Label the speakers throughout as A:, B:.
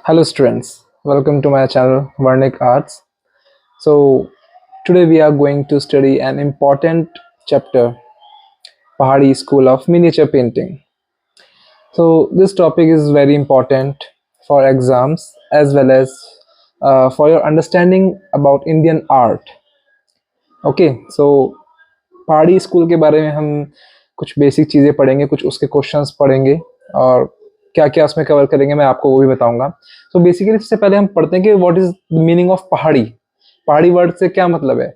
A: Hello students, welcome to my channel Varnik Arts. So today we are going to study an important chapter, Pahadi School of Miniature Painting. So this topic is very important for exams as well as for your understanding about Indian art. Okay, so पहाड़ी school के बारे में हम कुछ basic चीज़ें पढ़ेंगे, कुछ उसके क्वेश्चंस पढ़ेंगे और क्या क्या उसमें कवर करेंगे मैं आपको वो भी बताऊंगा। तो बेसिकली सबसे पहले हम पढ़ते हैं कि what is the meaning of पहाड़ी। पहाड़ी वर्ड से क्या मतलब है।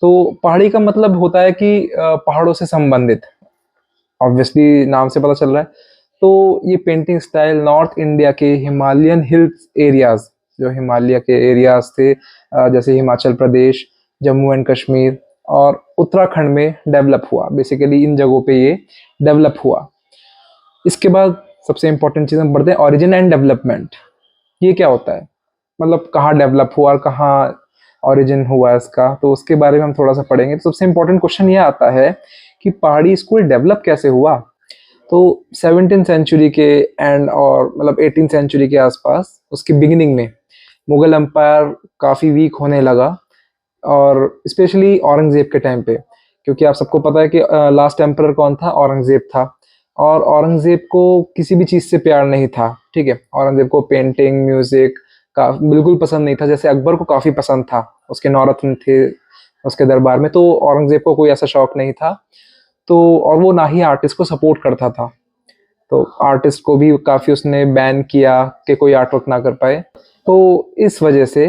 A: तो पहाड़ी का मतलब होता है कि पहाड़ों से संबंधित। ऑब्वियसली नाम से पता चल रहा है। तो ये पेंटिंग स्टाइल नॉर्थ इंडिया के हिमालयन हिल्स एरियाज, जो हिमालय के एरियाज थे, जैसे हिमाचल प्रदेश, जम्मू एंड कश्मीर और उत्तराखंड में डेवलप हुआ। बेसिकली इन जगहों पे ये डेवलप हुआ। इसके बाद सबसे इंपॉर्टेंट चीज़ हम पढ़ते हैं, ओरिजिन एंड डेवलपमेंट। ये क्या होता है, मतलब कहाँ डेवलप हुआ और कहाँ ओरिजिन हुआ इसका, तो उसके बारे में हम थोड़ा सा पढ़ेंगे। तो सबसे इंपॉर्टेंट क्वेश्चन ये आता है कि पहाड़ी स्कूल डेवलप कैसे हुआ। तो 17th सेंचुरी के एंड और मतलब 18th सेंचुरी के आसपास, उसकी बिगिनिंग में मुगल एम्पायर काफ़ी वीक होने लगा, और स्पेशली औरंगजेब के टाइम पे, क्योंकि आप सबको पता है कि लास्ट एम्परर कौन था, औरंगजेब था। और औरंगजेब को किसी भी चीज़ से प्यार नहीं था, ठीक है। औरंगजेब को पेंटिंग म्यूजिक का बिल्कुल पसंद नहीं था, जैसे अकबर को काफ़ी पसंद था, उसके नौरत्न थे उसके दरबार में। तो औरंगजेब को कोई ऐसा शौक नहीं था। तो और वो ना ही आर्टिस्ट को सपोर्ट करता था। तो आर्टिस्ट को भी काफ़ी उसने बैन किया कि कोई आर्ट वर्क ना कर पाए। तो इस वजह से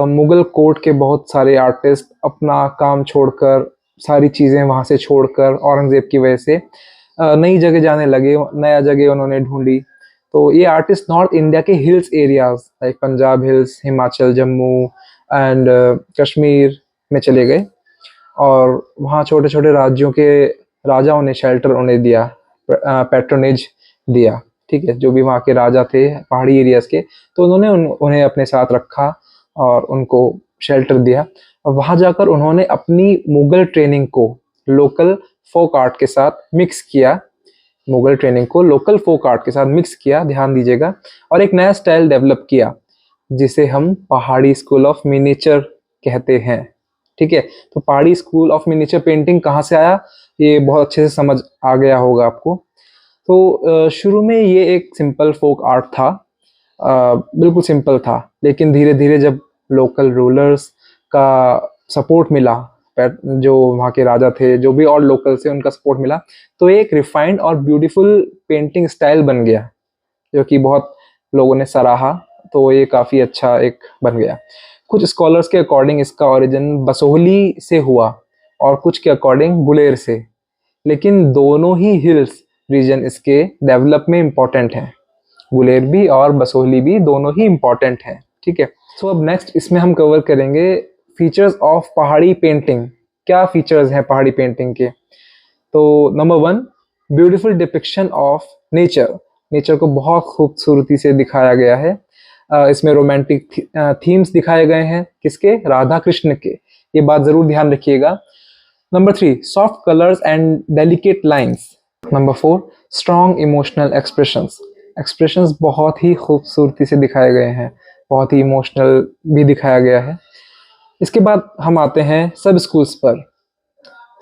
A: मुगल कोर्ट के बहुत सारे आर्टिस्ट अपना काम छोड़कर, सारी चीज़ें वहाँ से छोड़कर औरंगज़ेब की वजह से नई जगह जाने लगे, नया जगह उन्होंने ढूंढी। तो ये आर्टिस्ट नॉर्थ इंडिया के hills areas like Punjab hills, Himachal, Jammu and Kashmir में चले गए, और वहाँ छोटे छोटे राज्यों के राजाओं ने शेल्टर उन्हें दिया, पैट्रोनेज दिया, ठीक है। जो भी वहाँ के राजा थे पहाड़ी एरियाज के, तो उन्होंने उन्हें अपने साथ रखा और उनको शेल्टर दिया। और वहाँ जाकर उन्होंने अपनी मुगल ट्रेनिंग को लोकल फोक आर्ट के साथ मिक्स किया। मुगल ट्रेनिंग को लोकल फोक आर्ट के साथ मिक्स किया, ध्यान दीजिएगा, और एक नया स्टाइल डेवलप किया जिसे हम पहाड़ी स्कूल ऑफ मिनिएचर कहते हैं, ठीक है। तो पहाड़ी स्कूल ऑफ मिनिएचर पेंटिंग कहाँ से आया, ये बहुत अच्छे से समझ आ गया होगा आपको। तो शुरू में ये एक सिंपल फोक आर्ट था, बिल्कुल सिंपल था। लेकिन धीरे धीरे जब लोकल रूलर्स का सपोर्ट मिला, जो वहाँ के राजा थे, जो भी और लोकल से उनका सपोर्ट मिला, तो एक रिफाइंड और ब्यूटीफुल पेंटिंग स्टाइल बन गया, जो कि बहुत लोगों ने सराहा। तो ये काफ़ी अच्छा एक बन गया। कुछ स्कॉलर्स के अकॉर्डिंग इसका ओरिजिन बसोहली से हुआ और कुछ के अकॉर्डिंग गुलेर से। लेकिन दोनों ही हिल्स रीजन इसके डेवलप में इम्पॉर्टेंट हैं। गुलेर भी और बसोहली भी दोनों ही इम्पॉर्टेंट हैं, ठीक है। सो अब नेक्स्ट इसमें हम कवर करेंगे फीचर्स ऑफ पहाड़ी पेंटिंग। क्या फीचर्स हैं पहाड़ी पेंटिंग के। तो number 1, beautiful depiction of nature. Nature को बहुत खूबसूरती से दिखाया गया है। इसमें रोमांटिक थीम्स दिखाए गए हैं, किसके, राधा कृष्ण के। ये बात ज़रूर ध्यान रखिएगा। Number 3, soft colours and delicate lines. Number 4, strong emotional expressions. Expressions बहुत ही खूबसूरती से दिखाए गए हैं, बहुत ही इमोशनल भी दिखाया गया है। इसके बाद हम आते हैं सब स्कूल्स पर।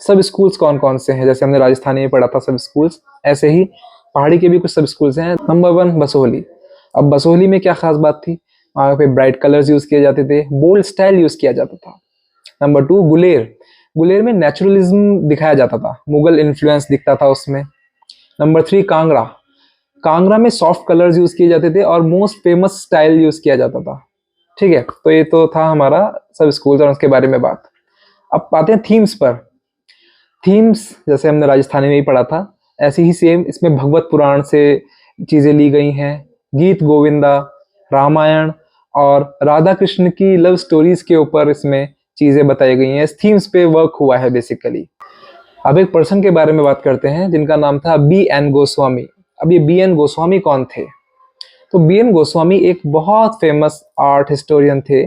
A: सब स्कूल्स कौन कौन से हैं, जैसे हमने राजस्थानी में पढ़ा था सब स्कूल्स, ऐसे ही पहाड़ी के भी कुछ सब स्कूल्स हैं। नंबर 1, बसोहली। अब बसोहली में क्या खास बात थी, वहाँ पे ब्राइट कलर्स यूज किए जाते थे, बोल्ड स्टाइल यूज किया जाता था। नंबर 2, गुलेर। गुलेर में नेचुरलिज्म दिखाया जाता था, मुगल इन्फ्लुएंस दिखता था उसमें। नंबर 3, कांगड़ा। कांगड़ा में सॉफ्ट कलर्स यूज किए जाते थे और मोस्ट फेमस स्टाइल यूज किया जाता था, ठीक है। तो ये तो था हमारा सब स्कूल्स और उसके बारे में बात। अब आते हैं थीम्स पर। थीम्स जैसे हमने राजस्थानी में ही पढ़ा था, ऐसे ही सेम इसमें भगवत पुराण से चीजें ली गई हैं, गीत गोविंदा, रामायण और राधा कृष्ण की लव स्टोरीज के ऊपर इसमें चीजें बताई गई हैं। इस थीम्स पे वर्क हुआ है बेसिकली। अब एक पर्सन के बारे में बात करते हैं जिनका नाम था B.N. गोस्वामी। अब ये B.N. गोस्वामी कौन थे। तो B.N. गोस्वामी एक बहुत फेमस आर्ट हिस्टोरियन थे,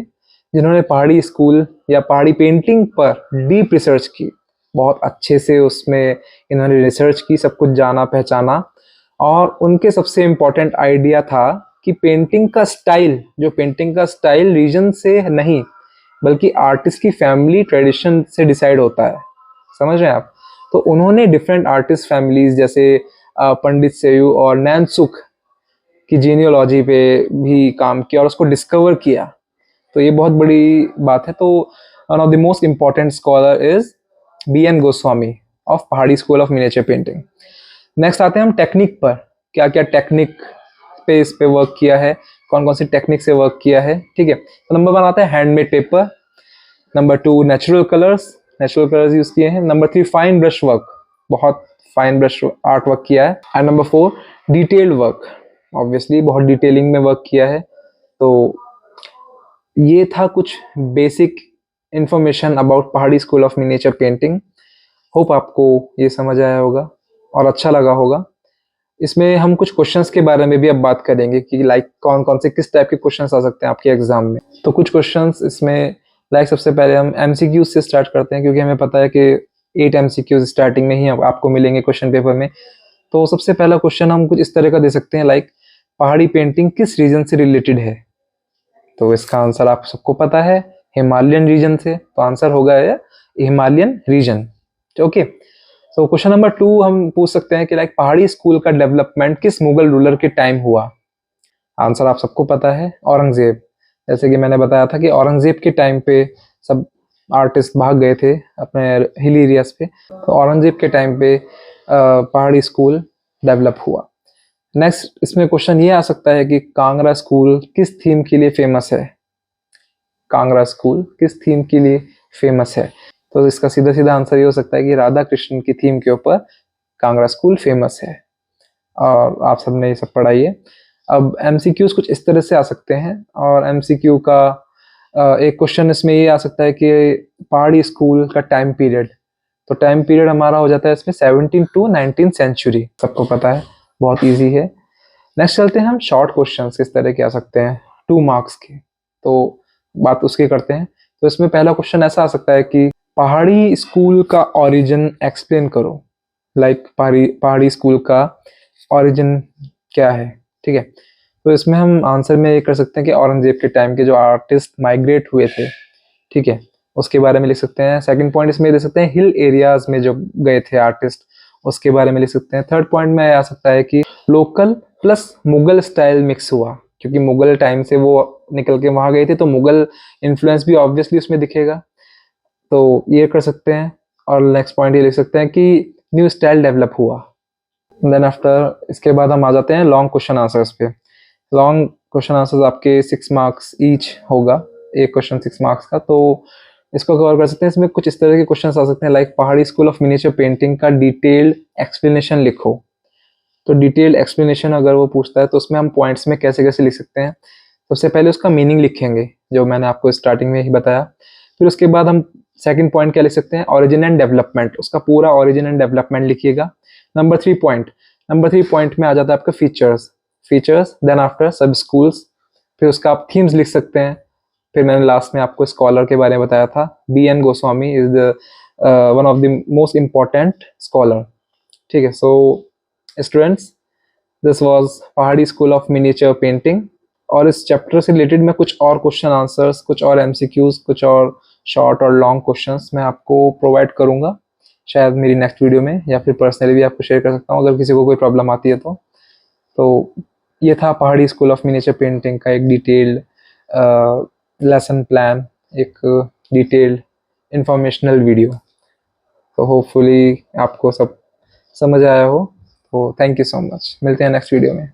A: जिन्होंने पहाड़ी स्कूल या पहाड़ी पेंटिंग पर डीप रिसर्च की। बहुत अच्छे से उसमें इन्होंने रिसर्च की, सब कुछ जाना पहचाना। और उनके सबसे इम्पोर्टेंट आइडिया था कि पेंटिंग का स्टाइल, जो पेंटिंग का स्टाइल रीजन से नहीं बल्कि आर्टिस्ट की फैमिली ट्रेडिशन से डिसाइड होता है। समझ रहे हैं आप? तो उन्होंने डिफरेंट आर्टिस्ट फैमिलीज जैसे पंडित सेयू और नैनसुख की जीनियोलॉजी पे भी काम किया और उसको डिस्कवर किया। तो ये बहुत बड़ी बात है। तो one of the most important scholar is B N. Goswami of Pahari school of miniature painting. Next आते हैं हम टेक्निक पर, क्या क्या टेक्निक पे इस पे वर्क किया है, कौन कौन सी टेक्निक से वर्क किया है। ठीक है, तो नंबर 1 आता है handmade paper, number 2 natural colours use किए हैं, नंबर 3 फाइन ब्रश वर्क, बहुत फाइन ब्रश आर्ट वर्क किया है, and number 4 detailed work, obviously बहुत डिटेलिंग में वर्क किया है। तो ये था कुछ बेसिक इंफॉर्मेशन अबाउट पहाड़ी school of miniature painting. Hope आपको ये समझ आया होगा और अच्छा लगा होगा। इसमें हम कुछ क्वेश्चंस के बारे में भी अब बात करेंगे कि लाइक कौन कौन से किस टाइप के क्वेश्चंस आ सकते हैं आपके एग्जाम में। तो कुछ क्वेश्चंस इसमें लाइक सबसे पहले हम एमसीक्यूज से स्टार्ट करते हैं, क्योंकि हमें पता है कि 8 एमसीक्यूज स्टार्टिंग में ही आपको मिलेंगे क्वेश्चन पेपर में। तो सबसे पहला क्वेश्चन हम कुछ इस तरह का दे सकते हैं लाइक पहाड़ी पेंटिंग किस रीजन से रिलेटेड है। तो इसका आंसर आप सबको पता है, हिमालयन रीजन से। तो आंसर होगा Himalayan region. Okay, so question number 2 हम पूछ सकते हैं कि लाइक पहाड़ी स्कूल का डेवलपमेंट किस मुगल रूलर के टाइम हुआ। आंसर आप सबको पता है, औरंगजेब। जैसे कि मैंने बताया था कि औरंगजेब के टाइम पे सब आर्टिस्ट भाग गए थे अपने हिल एरियाज पे, तो औरंगजेब के टाइम पे पहाड़ी स्कूल डेवलप हुआ। नेक्स्ट इसमें क्वेश्चन ये आ सकता है कि कांगड़ा स्कूल किस थीम के लिए फेमस है। कांगड़ा स्कूल किस थीम के लिए फेमस है। तो इसका सीधा सीधा आंसर ये हो सकता है कि राधा कृष्ण की थीम के ऊपर कांगड़ा स्कूल फेमस है। और आप सबने ये सब पढ़ाई है। अब एमसीक्यूज कुछ इस तरह से आ सकते हैं, और एमसीक्यू का एक क्वेश्चन इसमें ये आ सकता है कि पहाड़ी स्कूल का टाइम पीरियड। तो टाइम पीरियड हमारा हो जाता है इसमें 17 टू 19 सेंचुरी, सबको पता है, बहुत इजी है। नेक्स्ट चलते हैं हम शॉर्ट क्वेश्चंस किस तरह के आ सकते हैं 2 मार्क्स के, तो बात उसकी करते हैं। तो इसमें पहला क्वेश्चन ऐसा आ सकता है कि पहाड़ी स्कूल का ओरिजिन एक्सप्लेन करो। लाइक पहाड़ी स्कूल का ओरिजिन क्या है। ठीक है, तो इसमें हम आंसर में ये कर सकते हैं कि औरंगजेब के टाइम के जो आर्टिस्ट माइग्रेट हुए थे, ठीक है, उसके बारे में लिख सकते हैं। सेकंड पॉइंट इसमें दे सकते हैं हिल एरियाज में जो गए थे आर्टिस्ट, उसके बारे में लिख सकते हैं। थर्ड पॉइंट में आ सकता है कि local plus Mughal style mix हुआ, क्योंकि मुगल टाइम से वो निकल के वहां गए थे, तो मुगल इन्फ्लुएंस भी ऑब्वियसली उसमें दिखेगा, तो ये कर सकते हैं। और नेक्स्ट पॉइंट ये लिख सकते हैं कि न्यू स्टाइल डेवलप हुआ। देन आफ्टर इसके बाद हम आ जाते हैं लॉन्ग क्वेश्चन आंसर्स पे। लॉन्ग क्वेश्चन आंसर्स आपके 6 मार्क्स ईच होगा, एक क्वेश्चन 6 मार्क्स का। तो इसको कवर कर सकते हैं। इसमें कुछ इस तरह के क्वेश्चन आ सकते हैं लाइक पहाड़ी स्कूल ऑफ मिनिएचर पेंटिंग का डिटेल्ड एक्सप्लेनेशन लिखो। तो डिटेल्ड एक्सप्लेनेशन अगर वो पूछता है तो उसमें हम पॉइंट्स में कैसे कैसे लिख सकते हैं। सबसे पहले उसका मीनिंग लिखेंगे, जो मैंने आपको स्टार्टिंग में ही बताया। फिर उसके बाद हम सेकंड पॉइंट क्या लिख सकते हैं, ओरिजिन एंड डेवलपमेंट, उसका पूरा ओरिजिन एंड डेवलपमेंट लिखिएगा। नंबर 3 पॉइंट में आ जाता है आपका फीचर्स, देन आफ्टर सब स्कूल्स, फिर उसका आप थीम्स लिख सकते हैं। फिर मैंने लास्ट में आपको स्कॉलर के बारे में बताया था, BN. Goswami is the one of the most important scholar. ठीक है, सो स्टूडेंट्स, दिस वाज पहाड़ी स्कूल ऑफ मिनिएचर पेंटिंग। और इस चैप्टर से रिलेटेड मैं कुछ और क्वेश्चन आंसर्स, कुछ और एमसीक्यूज, कुछ और शॉर्ट और लॉन्ग क्वेश्चंस मैं आपको प्रोवाइड करूंगा, शायद मेरी नेक्स्ट वीडियो में, या फिर पर्सनली भी आपको शेयर कर सकता हूँ अगर किसी को कोई प्रॉब्लम आती है तो ये था पहाड़ी स्कूल ऑफ मिनिएचर पेंटिंग का एक डिटेल्ड लेसन प्लान, एक डिटेल्ड इंफॉर्मेशनल वीडियो। तो होपफुली आपको सब समझ आया हो। तो थैंक यू सो मच, मिलते हैं नेक्स्ट वीडियो में।